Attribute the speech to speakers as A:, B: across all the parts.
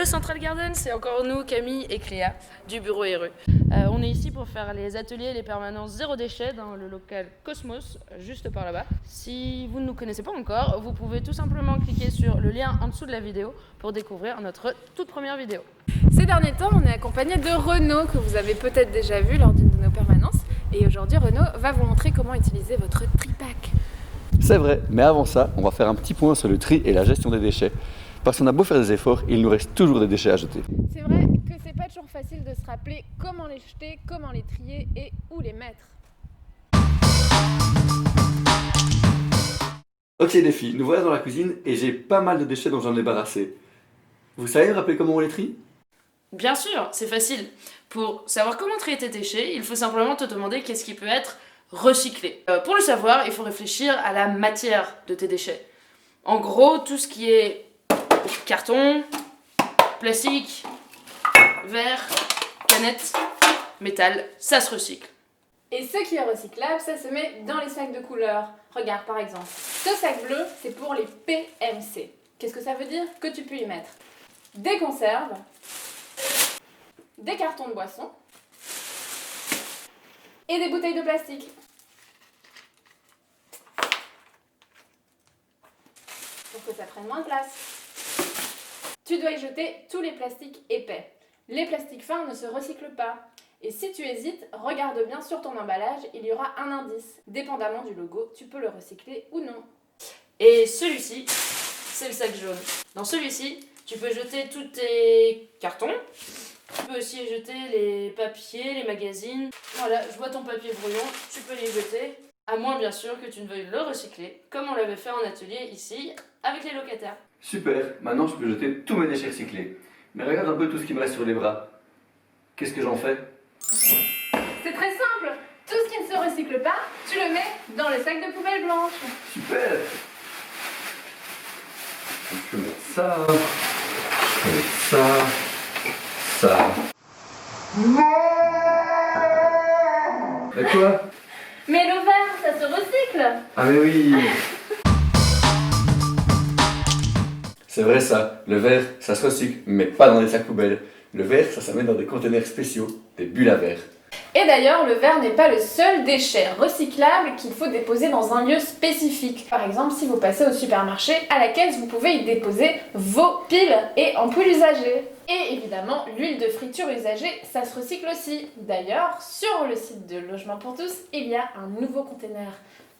A: Central Garden, c'est encore nous, Camille et Cléa, du bureau RE. On est ici pour faire les ateliers et les permanences zéro déchet dans le local Cosmos, juste par là-bas. Si vous ne nous connaissez pas encore, vous pouvez tout simplement cliquer sur le lien en dessous de la vidéo pour découvrir notre toute première vidéo.
B: Ces derniers temps, on est accompagné de Renaud, que vous avez peut-être déjà vu lors d'une de nos permanences. Et aujourd'hui, Renaud va vous montrer comment utiliser votre tri-pack.
C: C'est vrai, mais avant ça, on va faire un petit point sur le tri et la gestion des déchets. Parce qu'on a beau faire des efforts, il nous reste toujours des déchets à jeter.
B: C'est vrai que c'est pas toujours facile de se rappeler comment les jeter, comment les trier et où les mettre.
C: Ok les filles, nous voilà dans la cuisine et j'ai pas mal de déchets dont j'en ai débarrassé. Vous savez me rappeler comment on les trie?
A: Bien sûr, c'est facile. Pour savoir comment trier tes déchets, il faut simplement te demander qu'est-ce qui peut être recyclé. Pour le savoir, il faut réfléchir à la matière de tes déchets. En gros, tout ce qui est carton, plastique, verre, canette, métal, ça se recycle.
B: Et ce qui est recyclable, ça se met dans les sacs de couleur. Regarde par exemple, ce sac bleu, c'est pour les PMC. Qu'est-ce que ça veut dire? Que tu peux y mettre des conserves, des cartons de boisson et des bouteilles de plastique. Pour que ça prenne moins de place. Tu dois y jeter tous les plastiques épais. Les plastiques fins ne se recyclent pas. Et si tu hésites, regarde bien sur ton emballage, il y aura un indice. Dépendamment du logo, tu peux le recycler ou non.
A: Et celui-ci, c'est le sac jaune. Dans celui-ci, tu peux jeter tous tes cartons. Tu peux aussi jeter les papiers, les magazines. Voilà, je vois ton papier brouillon, tu peux les jeter. À moins bien sûr que tu ne veuilles le recycler, comme on l'avait fait en atelier ici, avec les locataires.
C: Super, maintenant je peux jeter tous mes déchets recyclés. Mais regarde un peu tout ce qui me reste sur les bras. Qu'est-ce que j'en fais?
B: C'est très simple. Tout ce qui ne se recycle pas, tu le mets dans le sac de poubelle blanche.
C: Super! Donc, je peux mettre ça, je peux mettre ça. Et quoi?
B: Mais le verre, ça se recycle.
C: Ah mais oui! C'est vrai ça, le verre, ça se recycle, mais pas dans les sacs poubelles. Le verre, ça se met dans des conteneurs spéciaux, des bulles à verre.
B: Et d'ailleurs, le verre n'est pas le seul déchet recyclable qu'il faut déposer dans un lieu spécifique. Par exemple, si vous passez au supermarché, à la caisse, vous pouvez y déposer vos piles et ampoules usagées. Et évidemment, l'huile de friture usagée, ça se recycle aussi. D'ailleurs, sur le site de Logement pour tous, il y a un nouveau conteneur.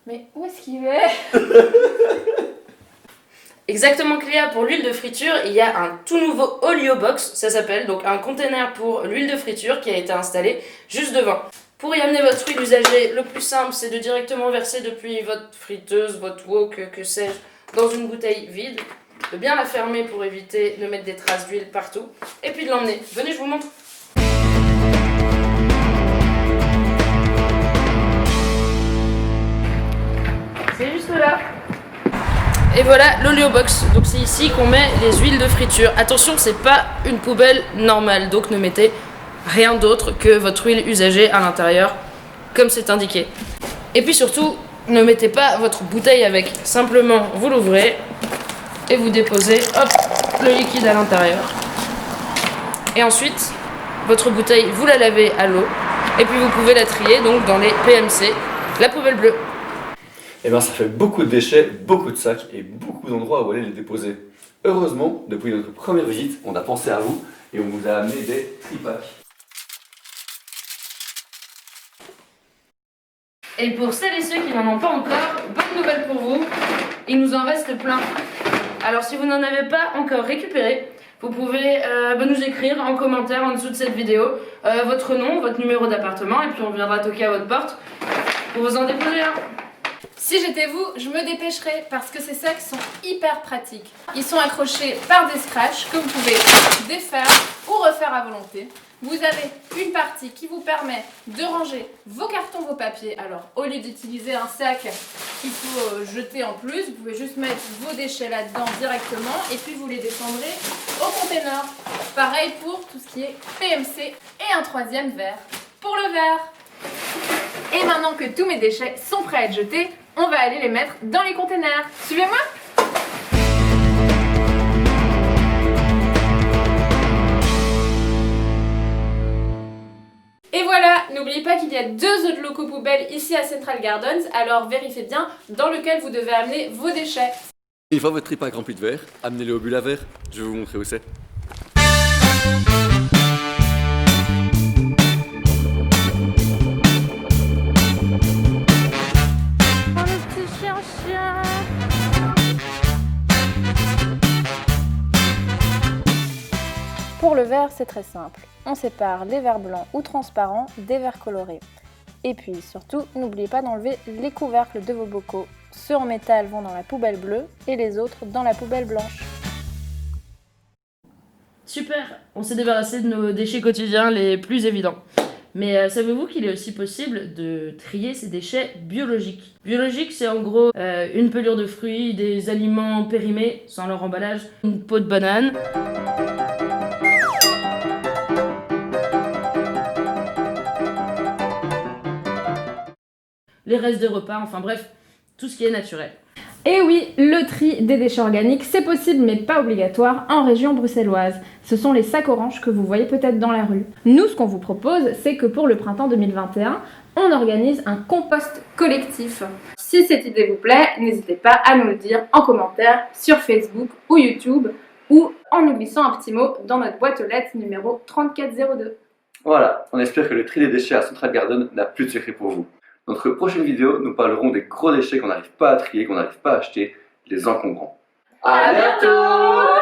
B: Mais où est-ce qu'il est?
A: Exactement Cléa, pour l'huile de friture, il y a un tout nouveau Oliobox, ça s'appelle, donc un container pour l'huile de friture qui a été installé juste devant. Pour y amener votre huile usagée, le plus simple c'est de directement verser depuis votre friteuse, votre wok, que sais-je, dans une bouteille vide, de bien la fermer pour éviter de mettre des traces d'huile partout, et puis de l'emmener. Venez, je vous montre. C'est juste là. Et voilà l'Oliobox, donc c'est ici qu'on met les huiles de friture. Attention, c'est pas une poubelle normale, donc ne mettez rien d'autre que votre huile usagée à l'intérieur, comme c'est indiqué. Et puis surtout, ne mettez pas votre bouteille avec, simplement vous l'ouvrez et vous déposez hop, le liquide à l'intérieur. Et ensuite, votre bouteille, vous la lavez à l'eau, et puis vous pouvez la trier donc dans les PMC, la poubelle bleue.
C: Et bien ça fait beaucoup de déchets, beaucoup de sacs et beaucoup d'endroits où aller les déposer. Heureusement, depuis notre première visite, on a pensé à vous et on vous a amené des tri-packs.
A: Et pour celles et ceux qui n'en ont pas encore, bonne nouvelle pour vous, il nous en reste plein. Alors si vous n'en avez pas encore récupéré, vous pouvez nous écrire en commentaire en dessous de cette vidéo votre nom, votre numéro d'appartement et puis on viendra toquer à votre porte pour vous en déposer un.
B: Si j'étais vous, je me dépêcherais parce que ces sacs sont hyper pratiques. Ils sont accrochés par des scratchs que vous pouvez défaire ou refaire à volonté. Vous avez une partie qui vous permet de ranger vos cartons, vos papiers. Alors, au lieu d'utiliser un sac qu'il faut jeter en plus, vous pouvez juste mettre vos déchets là-dedans directement et puis vous les descendrez au container. Pareil pour tout ce qui est PMC et un troisième verre pour le verre. Et maintenant que tous mes déchets sont prêts à être jetés, on va aller les mettre dans les containers. Suivez-moi! Et voilà, n'oubliez pas qu'il y a 2 autres locaux poubelles ici à Central Gardens, alors vérifiez bien dans lequel vous devez amener vos déchets.
C: Une fois votre trip rempli de verre, amenez-le au bulle à verre. Je vais vous montrer où c'est.
B: Pour le verre, c'est très simple. On sépare les verres blancs ou transparents des verres colorés. Et puis surtout, n'oubliez pas d'enlever les couvercles de vos bocaux. Ceux en métal vont dans la poubelle bleue et les autres dans la poubelle blanche.
A: Super, on s'est débarrassé de nos déchets quotidiens les plus évidents. Mais savez-vous qu'il est aussi possible de trier ces déchets biologiques? Biologique, c'est en gros une pelure de fruits, des aliments périmés sans leur emballage, une peau de banane. Les restes des repas, enfin bref, tout ce qui est naturel.
B: Et oui, le tri des déchets organiques, c'est possible mais pas obligatoire en région bruxelloise. Ce sont les sacs oranges que vous voyez peut-être dans la rue. Nous, ce qu'on vous propose, c'est que pour le printemps 2021, on organise un compost collectif. Si cette idée vous plaît, n'hésitez pas à nous le dire en commentaire sur Facebook ou YouTube ou en nous glissant un petit mot dans notre boîte aux lettres numéro 3402.
C: Voilà, on espère que le tri des déchets à Central Garden n'a plus de secret pour vous. Dans notre prochaine vidéo, nous parlerons des gros déchets qu'on n'arrive pas à trier, qu'on n'arrive pas à acheter, les encombrants.
B: À bientôt.